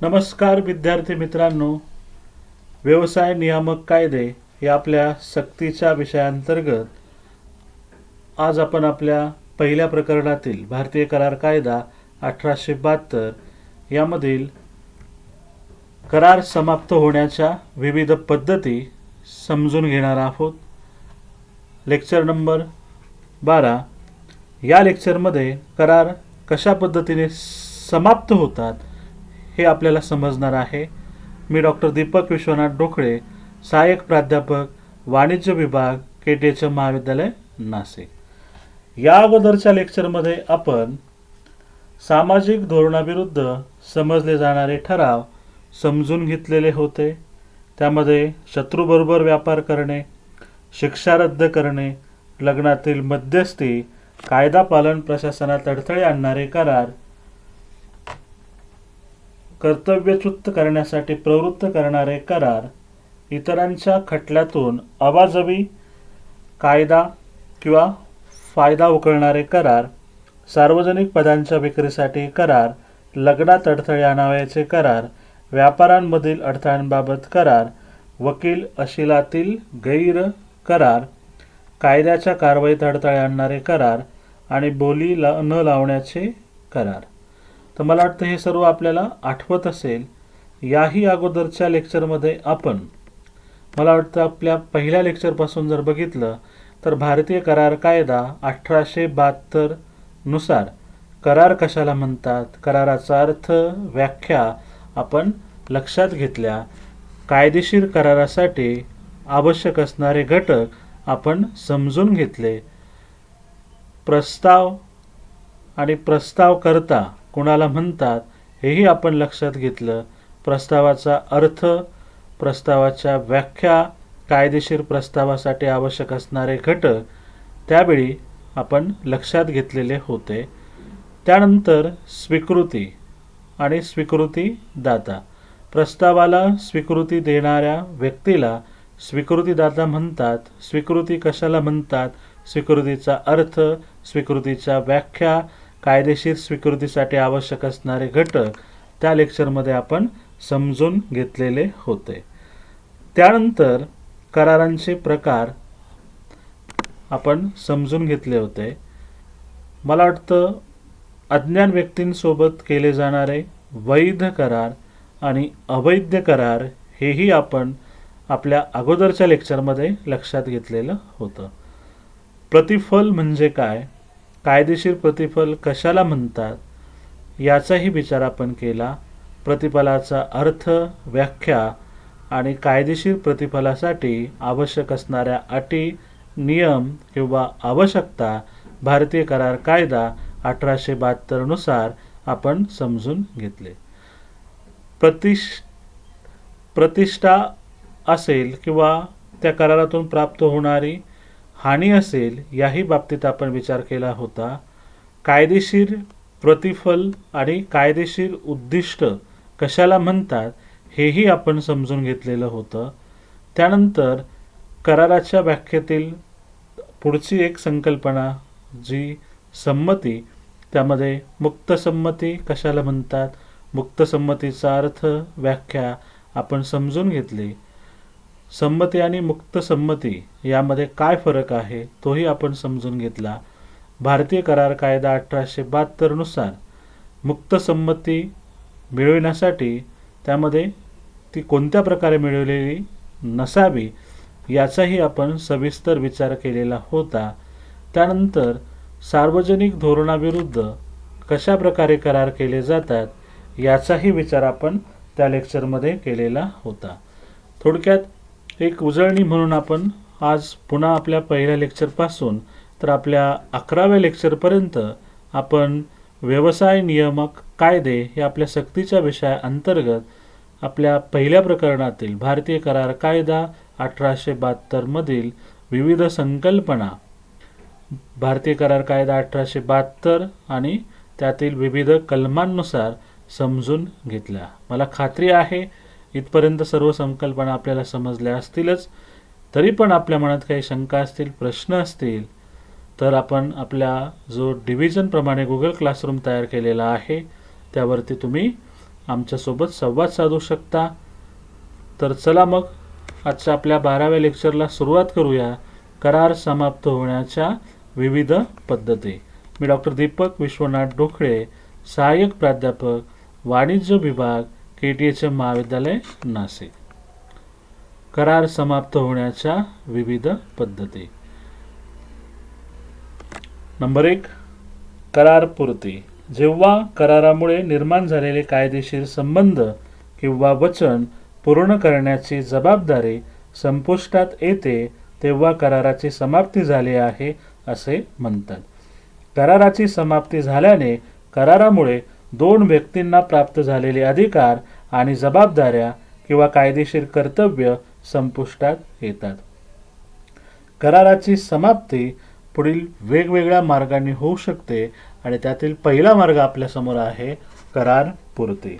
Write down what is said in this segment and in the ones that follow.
नमस्कार विद्यार्थी मित्रांनो, व्यवसाय नियामक कायदे या आपल्या सक्तीच्या विषयांतर्गत आज आपण आपल्या पहिल्या प्रकरणातील भारतीय करार कायदा 1872 यामधील करार समाप्त होण्याच्या विविध पद्धती समजून घेणार आहोत। लेक्चर नंबर 12 या लेक्चरमध्ये करार कशा पद्धतीने समाप्त होतात हे आपल्याला समजणार आहे। मी डॉक्टर दीपक विश्वनाथ डोकळे, सहाय्यक प्राध्यापक, वाणिज्य विभाग, केटीएच महाविद्यालय, नाशिक। या अगोदरच्या लेक्चरमध्ये आपण सामाजिक धोरणाविरुद्ध समजले जाणारे ठराव समजून घेतलेले होते। त्यामध्ये शत्रूबरोबर व्यापार करणे, शिक्षा रद्द करणे, लग्नातील मध्यस्थी, कायदा पालन प्रशासनात अडथळे आणणारे करार, कर्तव्यच्युत करण्यासाठी प्रवृत्त करणारे करार, इतरांच्या खटल्यातून अवाजवी कायदा किंवा फायदा उकळणारे करार, सार्वजनिक पदांच्या विक्रीसाठी करार, लग्नात अडथळे आणावयाचे करार, व्यापारांमधील अडथळ्यांबाबत करार, वकील अशिलातील गैर करार, कायद्याच्या कारवाईत अडथळे आणणारे करार आणि बोली न लावण्याचे करार। तर मला वाटतं हे सर्व आपल्याला आठवत असेल। याही अगोदरच्या लेक्चरमध्ये आपण मला वाटतं आपल्या पहिल्या लेक्चरपासून जर बघितलं तर भारतीय करार कायदा 1872 नुसार करार कशाला म्हणतात, कराराचा अर्थ, व्याख्या आपण लक्षात घेतल्या। कायदेशीर करारासाठी आवश्यक असणारे घटक आपण समजून घेतले। प्रस्ताव आणि प्रस्तावकर्ता कोणाला म्हणतात हेही आपण लक्षात घेतलं। प्रस्तावाचा अर्थ, प्रस्तावाच्या व्याख्या, कायदेशीर प्रस्तावासाठी आवश्यक असणारे घटक त्यावेळी आपण लक्षात घेतलेले होते। त्यानंतर स्वीकृती आणि स्वीकृतीदाता। प्रस्तावाला स्वीकृती देणाऱ्या व्यक्तीला स्वीकृतीदाता म्हणतात। स्वीकृती कशाला म्हणतात, स्वीकृतीचा अर्थ, स्वीकृतीच्या व्याख्या, कायदेशीर स्वीकृतीसाठी आवश्यक असणारे घटक त्या लेक्चरमध्ये आपण समजून घेतलेले होते। त्यानंतर करारांचे प्रकार आपण समजून घेतले होते। मला वाटतं अज्ञान व्यक्तींसोबत केले जाणारे वैध करार आणि अवैध करार हेही आपण आपल्या अगोदरच्या लेक्चरमध्ये लक्षात घेतलेलं होतं। प्रतिफल म्हणजे काय, कायदेशीर प्रतिफल कशाला म्हणतात याचाही विचार आपण केला। प्रतिफलाचा अर्थ, व्याख्या आणि कायदेशीर प्रतिफलासाठी आवश्यक असणाऱ्या अटी, नियम किंवा आवश्यकता भारतीय करार कायदा 1872 नुसार आपण समजून घेतले। प्रतिष्ठा असेल किंवा त्या करारातून प्राप्त होणारी हानी असेल याही बाबतीत आपण विचार केला होता। कायदेशीर प्रतिफल आणि कायदेशीर उद्दिष्ट कशाला म्हणतात हेही आपण समजून घेतलेलं होतं। त्यानंतर कराराच्या व्याख्येतील पुढची एक संकल्पना जी संमती, त्यामध्ये मुक्त संमती कशाला म्हणतात, मुक्त संमतीचा अर्थ, व्याख्या आपण समजून घेतली। संमती आणि मुक्त संमती यामध्ये काय फरक आहे तोही आपण समजून घेतला। भारतीय करार कायदा 1872 नुसार मुक्त संमती मिळविण्यासाठी त्यामध्ये ती कोणत्या प्रकारे मिळवलेली नसावी याचाही आपण सविस्तर विचार केलेला होता। त्यानंतर सार्वजनिक धोरणाविरुद्ध कशा प्रकारे करार केले जातात याचाही विचार आपण त्या लेक्चरमध्ये केलेला होता। थोडक्यात एक उजळणी म्हणून आपण आज पुन्हा आपल्या पहिल्या लेक्चरपासून तर आपल्या 11व्या लेक्चरपर्यंत आपण व्यवसाय नियामक कायदे या आपल्या सक्तीच्या विषयाअंतर्गत आपल्या पहिल्या प्रकरणातील भारतीय करार कायदा 1872 मधील विविध संकल्पना, भारतीय करार कायदा 1872 आणि त्यातील विविध कलमांनुसार समजून घेतल्या। मला खात्री आहे इथपर्यंत सर्व संकल्पना आपल्याला समजल्या असतीलच। तरी पण आपल्या मनात काही शंका असतील, प्रश्न असतील तर आपण आपल्या जो डिव्हिजन प्रमाणे गुगल क्लासरूम तयार केलेला आहे त्यावरती तुम्ही आमच्यासोबत संवाद साधू शकता. तर चला मग आजच्या आपल्या 12व्या लेक्चरला सुरुवात करूया. करार समाप्त होण्याच्या विविध पद्धती. मी डॉक्टर दीपक विश्वनाथ डोखळे, सहाय्यक प्राध्यापक, वाणिज्य विभाग, KTHM महाविद्यालय, नाशिक. करार समाप्त होण्याच्या विविध पद्धती. नंबर 1, करारपूर्ती. जेव्हा करारामुळे निर्माण झालेले कायदेशीर संबंध किंवा वचन पूर्ण करण्याची जबाबदारी संपुष्टात येते तेव्हा कराराची समाप्ती झाली आहे असे म्हणतात. कराराची समाप्ती झाल्याने करारामुळे 2 व्यक्तींना प्राप्त झालेले अधिकार आणि जबाबदाऱ्या किंवा कायदेशीर कर्तव्य संपुष्टात येतात. कराराची समाप्ती पुढील वेगवेगळ्या मार्गांनी होऊ शकते आणि त्यातील पहिला मार्ग आपल्यासमोर आहे करारपूर्ती.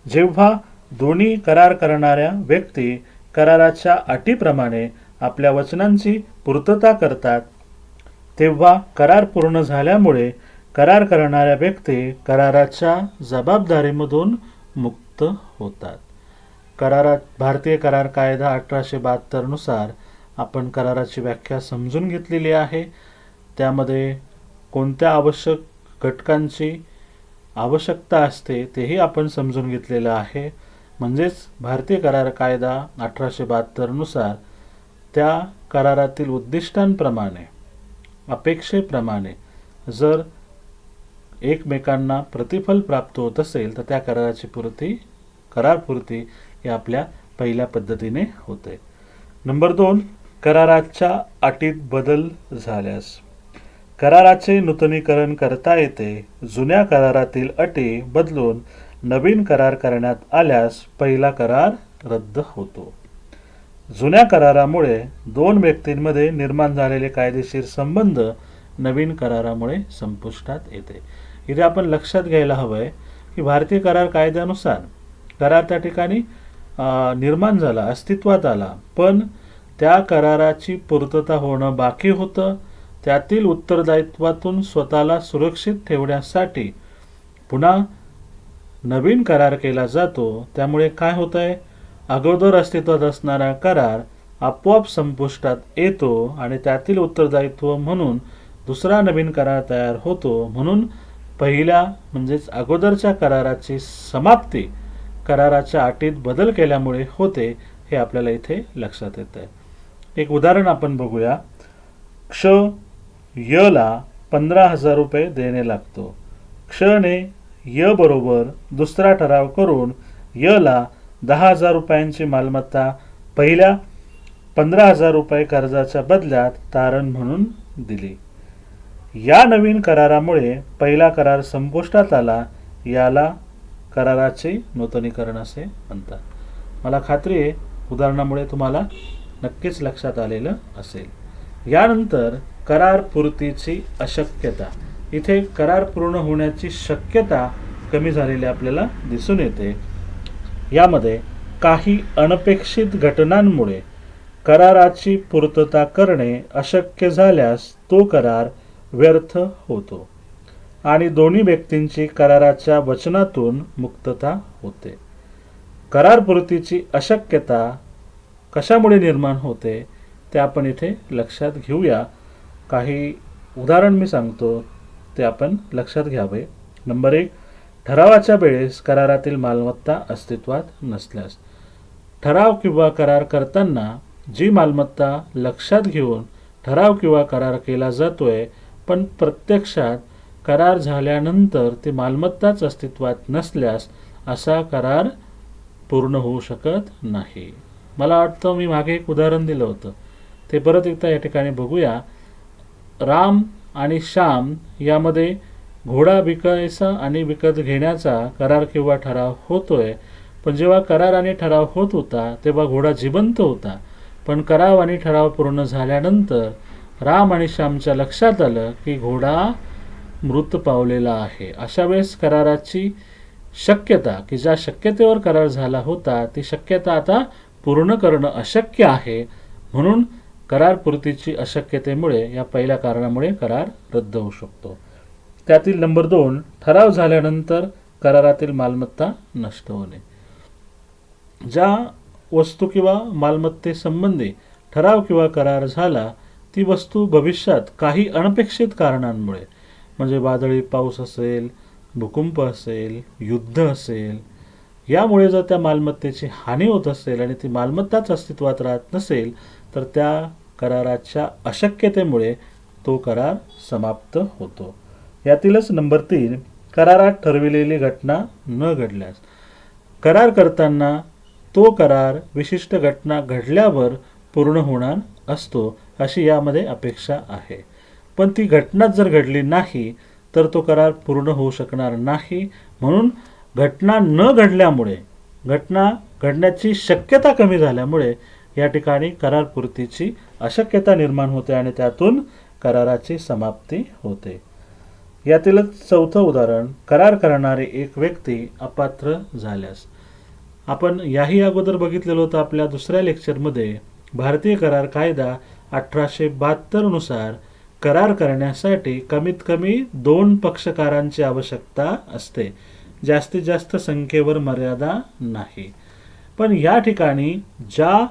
जेव्हा दोन्ही करार करणाऱ्या व्यक्ती कराराच्या अटीप्रमाणे आपल्या वचनांची पूर्तता करतात तेव्हा करार पूर्ण झाल्यामुळे करार करणाऱ्या व्यक्ती कराराच्या जबाबदारीमधून मुक्त होतात. भारतीय करार कायदा 1872 नुसार आपण कराराची व्याख्या समजून घेतलेली आहे. त्यामध्ये कोणत्या आवश्यक घटकांची आवश्यकता असते तेही आपण समजून घेतलेलं आहे. म्हणजेच भारतीय करार कायदा 1872 नुसार त्या करारातील उद्दिष्टांप्रमाणे, अपेक्षेप्रमाणे जर एकमेकांना प्रतिफल प्राप्त होत असेल तर त्या करारपूर्ती ही आपल्या पहिल्या पद्धतीने होते. नंबर 2, कराराच्या अटीत बदल झाल्यास. कराराचे नूतनीकरण करता येते. जुन्या करारातील अटी बदलून नवीन करार करण्यात आल्यास पहिला करार रद्द होतो. जुन्या करारामुळे 2 व्यक्तींमध्ये निर्माण झालेले कायदेशीर संबंध नवीन करारामुळे संपुष्टात येते. इथे आपण लक्षात घ्यायला हवं आहे की भारतीय करार कायद्यानुसार करार त्या ठिकाणी निर्माण झाला, अस्तित्वात आला, पण त्या कराराची पूर्तता होणं बाकी होतं. त्यातील उत्तरदायित्वातून स्वतःला सुरक्षित ठेवण्यासाठी पुन्हा नवीन करार केला जातो. त्यामुळे काय होतं आहे, अगोदर अस्तित्वात असणारा करार आपोआप संपुष्टात येतो आणि त्यातील उत्तरदायित्व म्हणून दुसरा नवीन करार तयार होतो. म्हणून पहिल्या म्हणजेच अगोदरच्या कराराची समाप्ती कराराच्या अटीत बदल केल्यामुळे होते हे आपल्याला इथे लक्षात येतं आहे. एक उदाहरण आपण बघूया. क्ष य ला 15,000 रुपये देणे लागतो. क्ष ने य बरोबर दुसरा ठराव करून य ला 10,000 रुपयांची मालमत्ता पहिल्या 15,000 रुपये कर्जाच्या बदल्यात तारण म्हणून दिली. या नवीन करारामुळे पहिला करार संपुष्टात आला. याला कराराचे नूतनीकरण असे म्हणतात. मला खात्री आहे उदाहरणामुळे तुम्हाला नक्कीच लक्षात आलेलं असेल. यानंतर करारपूर्तीची अशक्यता. इथे करार पूर्ण होण्याची शक्यता कमी झालेली आपल्याला दिसून येते. यामध्ये काही अनपेक्षित घटनांमुळे कराराची पूर्तता करणे अशक्य झाल्यास तो करार व्यर्थ होतो आणि दोन्ही व्यक्तींची कराराच्या वचनातून मुक्तता होते. करारपूर्तीची अशक्यता कशामुळे निर्माण होते ते आपण इथे लक्षात घेऊया. काही उदाहरण मी सांगतो ते आपण लक्षात घ्यावे. नंबर 1, ठरावाच्या वेळेस करारातील मालमत्ता अस्तित्वात नसल्यास. ठराव किंवा करार करताना जी मालमत्ता लक्षात घेऊन ठराव किंवा करार केला जातोय पण प्रत्यक्षात करार झाल्यानंतर ती मालमत्ताच अस्तित्वात नसल्यास असा करार पूर्ण होऊ शकत नाही. मला वाटतं मी मागे एक उदाहरण दिलं होतं ते परत एकदा या ठिकाणी बघूया. राम आणि श्याम यामध्ये घोडा विकायचा आणि विकत घेण्याचा करार किंवा ठराव होतोय. पण जेव्हा करार आणि ठराव होत होता तेव्हा घोडा जिवंत होता. पण करार आणि ठराव पूर्ण झाल्यानंतर राम आणि श्यामच्या लक्षात आलं की घोडा मृत पावलेला आहे. अशा वेळेस कराराची शक्यता की ज्या शक्यतेवर करार झाला होता ती शक्यता आता पूर्ण करणं अशक्य आहे. म्हणून करारपूर्तीची अशक्यतेमुळे या पहिल्या कारणामुळे करार रद्द होऊ शकतो. त्यातील नंबर 2, ठराव झाल्यानंतर करारातील मालमत्ता नष्ट होणे. ज्या वस्तू किंवा मालमत्तेसंबंधी ठराव किंवा करार झाला ती वस्तू भविष्यात काही अनपेक्षित कारणांमुळे म्हणजे वादळी पाऊस असेल, भूकंप असेल, युद्ध असेल, यामुळे जर त्या मालमत्तेची हानी होत असेल आणि ती मालमत्ताच अस्तित्वात राहत नसेल तर त्या कराराच्या अशक्यतेमुळे तो करार समाप्त होतो. यातीलच नंबर 3, करारात ठरविलेली घटना न घडल्यास. करार करताना तो करार विशिष्ट घटना घडल्यावर पूर्ण होणार असतो अशी यामध्ये अपेक्षा आहे. पण ती घटनाच जर घडली नाही तर तो करार पूर्ण होऊ शकणार नाही. म्हणून घटना न घडल्यामुळे, घटना घडण्याची शक्यता कमी झाल्यामुळे या ठिकाणी करारपूर्तीची अशक्यता निर्माण होते आणि त्यातून कराराची समाप्ती होते. यातीलच चौथं उदाहरण, करार करणारी एक व्यक्ती अपात्र झाल्यास. आपण याही अगोदर बघितलेलं होतं आपल्या दुसऱ्या लेक्चरमध्ये. भारतीय करार कायदा 1872 नुसार करार करण्यासाठी कमीत कमी 2 पक्षकारांची आवश्यकता असते. जास्तीत जास्त संख्येवर मर्यादा नाही. पण या ठिकाणी ज्या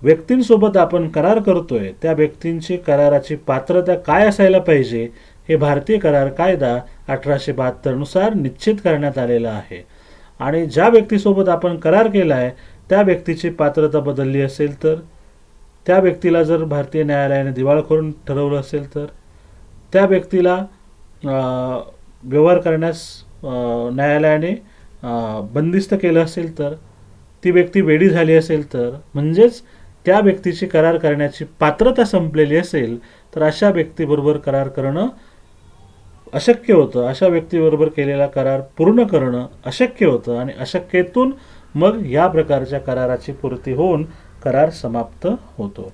व्यक्तींसोबत आपण करार करतोय त्या व्यक्तींची कराराची पात्रता काय असायला पाहिजे हे भारतीय करार कायदा 1872 नुसार निश्चित करण्यात आलेलं आहे. आणि ज्या व्यक्तीसोबत आपण करार केला आहे त्या व्यक्तीची पात्रता बदलली असेल तर, त्या व्यक्तीला जर भारतीय न्यायालयाने दिवाळखोर ठरवलं असेल तर, त्या व्यक्तीला व्यवहार करण्यास न्यायालयाने बंदिस्त केलं असेल तर, ती व्यक्ती वेडी झाली असेल तर, म्हणजेच त्या व्यक्तीची करार करण्याची पात्रता संपलेली असेल तर अशा व्यक्तीबरोबर करार करणं अशक्य होतं. अशा व्यक्तीबरोबर केलेला करार पूर्ण करणं अशक्य होतं आणि अशक्यतेतून मग या प्रकारच्या कराराची पूर्ती होऊन करार समाप्त होतो.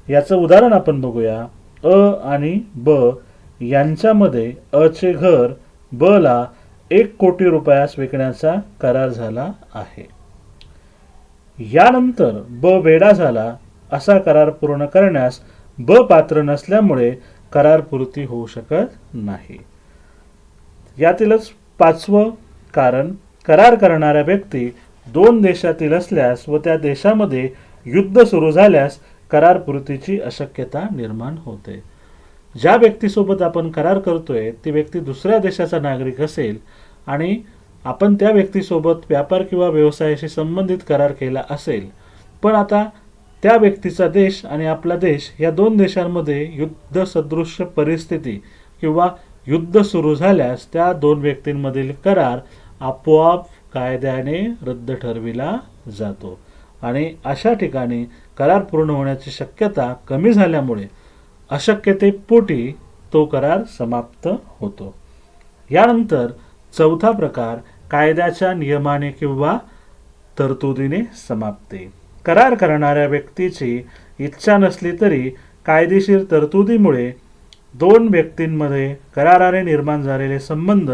याचं उदाहरण आपण बघूया. अ आणि ब यांच्यामध्ये अ चे घर ब ला 1 कोटी रुपयास विकण्याचा करार झाला आहे. यानंतर ब वेडा झाला. असा करार पूर्ण करण्यास ब पात्र नसल्यामुळे करार पूर्ती होऊ शकत नाही. यातीलच 5वं कारण, करार करणाऱ्या व्यक्ती 2 देशातील असल्यास व त्या देशामध्ये युद्ध सुरू झाल्यास करार पूर्तीची अशक्यता निर्माण होते. ज्या व्यक्तीसोबत आपण करार करतोय ती व्यक्ती दुसऱ्या देशाचा नागरिक असेल आणि आपण त्या व्यक्तीसोबत व्यापार किंवा व्यवसायाशी संबंधित करार केला असेल, पण आता त्या व्यक्तीचा देश आणि आपला देश या 2 देशांमध्ये युद्ध सदृश्य परिस्थिती किंवा युद्ध सुरू झाल्यास त्या 2 व्यक्तींमधील करार आपोआप कायद्याने रद्द ठरविला जातो आणि अशा ठिकाणी करार पूर्ण होण्याची शक्यता कमी झाल्यामुळे अशक्यतेपोटी तो करार समाप्त होतो. यानंतर चौथा प्रकार, कायद्याच्या नियमाने किंवा तरतुदीने समाप्ती. करार करणाऱ्या व्यक्तीची इच्छा नसली तरी कायदेशीर तरतुदीमुळे 2 व्यक्तींमध्ये कराराने निर्माण झालेले संबंध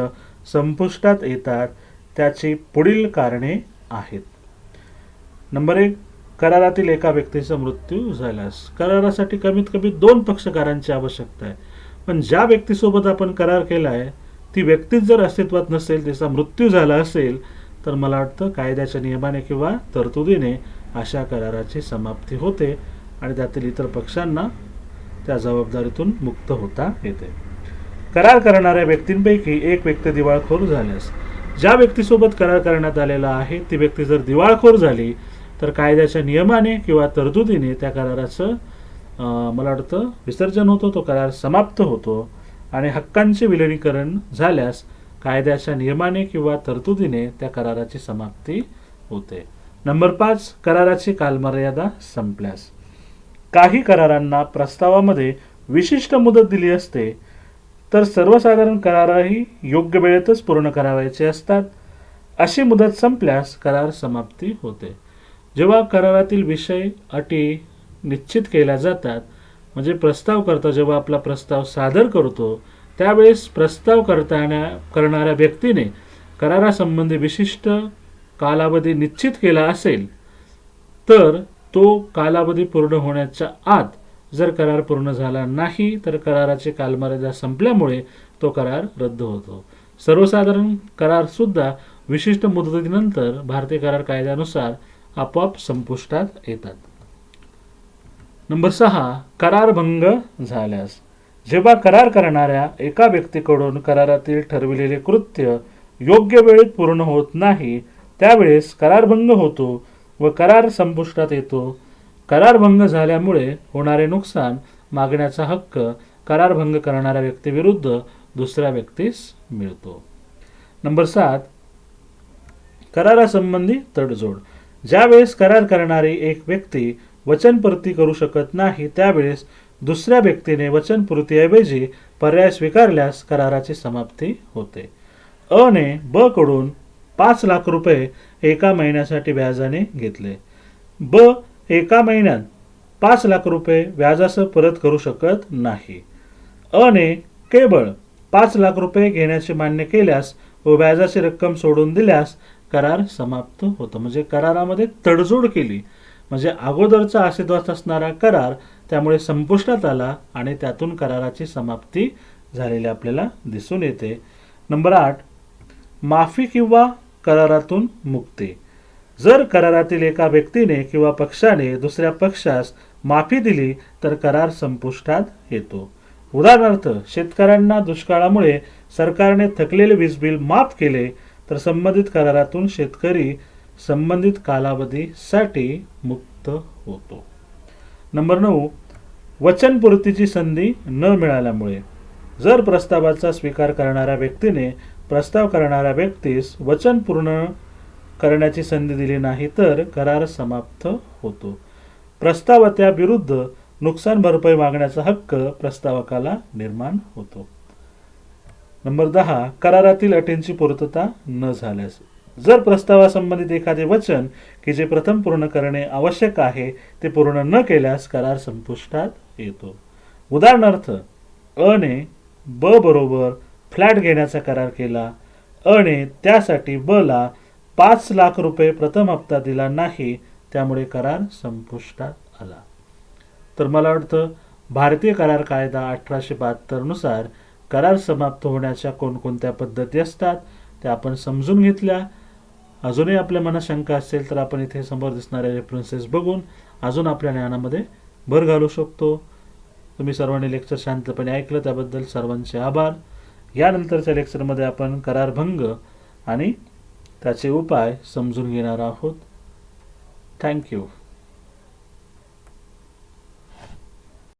संपुष्टात येतात. त्याची पुढील कारणे आहेत. नंबर 1, करारातील एका व्यक्तीचा मृत्यू झाल्यास. करारासाठी कमीत कमी 2 पक्षकारांची आवश्यकता आहे. पण ज्या व्यक्तीसोबत आपण करार केला आहे ती व्यक्तीच जर अस्तित्वात नसेल, तिचा मृत्यू झाला असेल तर मला वाटतं कायद्याच्या नियमाने किंवा तरतुदीने अशा कराराची समाप्ती होते आणि त्यातील इतर पक्षांना त्या जबाबदारीतून मुक्त होता येते. करार करणाऱ्या व्यक्तींपैकी एक व्यक्ती दिवाळखोर झाल्यास. ज्या व्यक्तीसोबत करार करण्यात आलेला आहे ती व्यक्ती जर दिवाळखोर झाली तर कायद्याच्या नियमाने किंवा तरतुदीने त्या कराराचं मला वाटतं विसर्जन होतो, तो करार समाप्त होतो आणि हक्कांचे विलीनीकरण झाल्यास कायद्याच्या नियमाने किंवा तरतुदीने त्या कराराची समाप्ती होते. नंबर 5, कराराची कालमर्यादा संपल्यास. काही करारांना प्रस्तावामध्ये विशिष्ट मुदत दिली असते तर सर्वसाधारण करारही योग्य वेळेतच पूर्ण करावायचे असतात. अशी मुदत संपल्यास करार समाप्ती होते. जेव्हा करारातील विषय अटी निश्चित केल्या जातात, म्हणजे प्रस्ताव करता जेव्हा आपला प्रस्ताव सादर करतो त्यावेळेस प्रस्ताव करणाऱ्या व्यक्तीने करारासंबंधी विशिष्ट कालावधी निश्चित केला असेल तर तो कालावधी पूर्ण होण्याच्या आत जर करार पूर्ण झाला नाही तर कराराची कालमर्यादा संपल्यामुळे तो करार रद्द होतो. सर्वसाधारण करार सुद्धा विशिष्ट मुदतीनंतर भारतीय करार कायद्यानुसार आपोआप संपुष्टात येतात. नंबर 6, करारभंग झाल्यास. जेव्हा करार करणाऱ्या एका व्यक्तीकडून करारातील ठरविलेले कृत्य योग्य वेळेत पूर्ण होत नाही, त्यावेळेस करारभंग होतो व करार संपुष्टात येतो. करारभंग झाल्यामुळे होणारे नुकसान मागण्याचा हक्क करारभंग करणाऱ्या व्यक्तीविरुद्ध दुसऱ्या व्यक्तीस मिळतो. नंबर 7, करारासंबंधी तडजोड. ज्यावेळेस करार करणारी एक व्यक्ती वचनपूर्ती करू शकत नाही, त्यावेळेस दुसऱ्या व्यक्तीने वचनपूर्तीऐवजी पर्याय स्वीकारल्यास कराराची समाप्ती होते. अ ने ब कडून 5 लाख रुपये एका महिन्यासाठी व्याजाने घेतले. ब एका महिन्यात 5 लाख रुपये व्याजासह परत करू शकत नाही. अ ने केवळ 5 लाख रुपये घेण्याचे मान्य केल्यास व व्याजाची रक्कम सोडून दिल्यास करार समाप्त होतो. म्हणजे करारामध्ये तडजोड केली, म्हणजे अगोदरचा अस्तित्वात असणारा करार त्यामुळे संपुष्टात आला आणि त्यातून कराराची समाप्ती झालेली आपल्याला दिसून येते. नंबर 8, माफी किंवा करारातून मुक्ती. जर करारातील एका व्यक्तीने किंवा पक्षाने दुसऱ्या पक्षास माफी दिली तर करार संपुष्टात येतो. उदाहरणार्थ, शेतकऱ्यांना दुष्काळामुळे सरकारने थकलेले वीज बिल माफ केले तर संबंधित करारातून शेतकरी संबंधित कालावधीसाठी मुक्त होतो. नंबर 9, वचनपूर्तीची संधी न मिळाल्यामुळे. जर प्रस्तावाचा स्वीकार करणाऱ्या व्यक्तीने प्रस्ताव करणाऱ्या व्यक्तीस वचन पूर्ण करण्याची संधी दिली नाही तर करार समाप्त होतो. प्रस्तावत्याविरुद्ध नुकसान भरपाई मागण्याचा हक्क प्रस्तावकाला निर्माण होतो. नंबर 10, करारातील अटींची पूर्तता न झाल्यास. जर प्रस्तावासंबंधित एखादे वचन की जे प्रथम पूर्ण करणे आवश्यक आहे ते पूर्ण न केल्यास करार संपुष्टात येतो. उदाहरणार्थ, अ ने ब बरोबर फ्लॅट घेण्याचा करार केला. अ ने त्यासाठी ब ला 5 लाख रुपये प्रथम हप्ता दिला नाही, त्यामुळे करार संपुष्टात आला. तर मला वाटतं भारतीय करार कायदा 1872 नुसार करार समाप्त होण्याच्या कोणकोणत्या पद्धती असतात त्या आपण समजून घेतल्या. अजूनही आपल्या मनात शंका असेल तर आपण इथे समोर दिसणारे रेफरन्सेस बघून अजून आपल्या ज्ञानामध्ये भर घालू शकतो. तुम्ही सर्वांनी लेक्चर शांतपणे ऐकलं त्याबद्दल सर्वांचे आभार. यानंतरच्या लेक्चरमध्ये आपण करारभंग आणि त्याचे उपाय समजून घेणार आहोत. थँक्यू.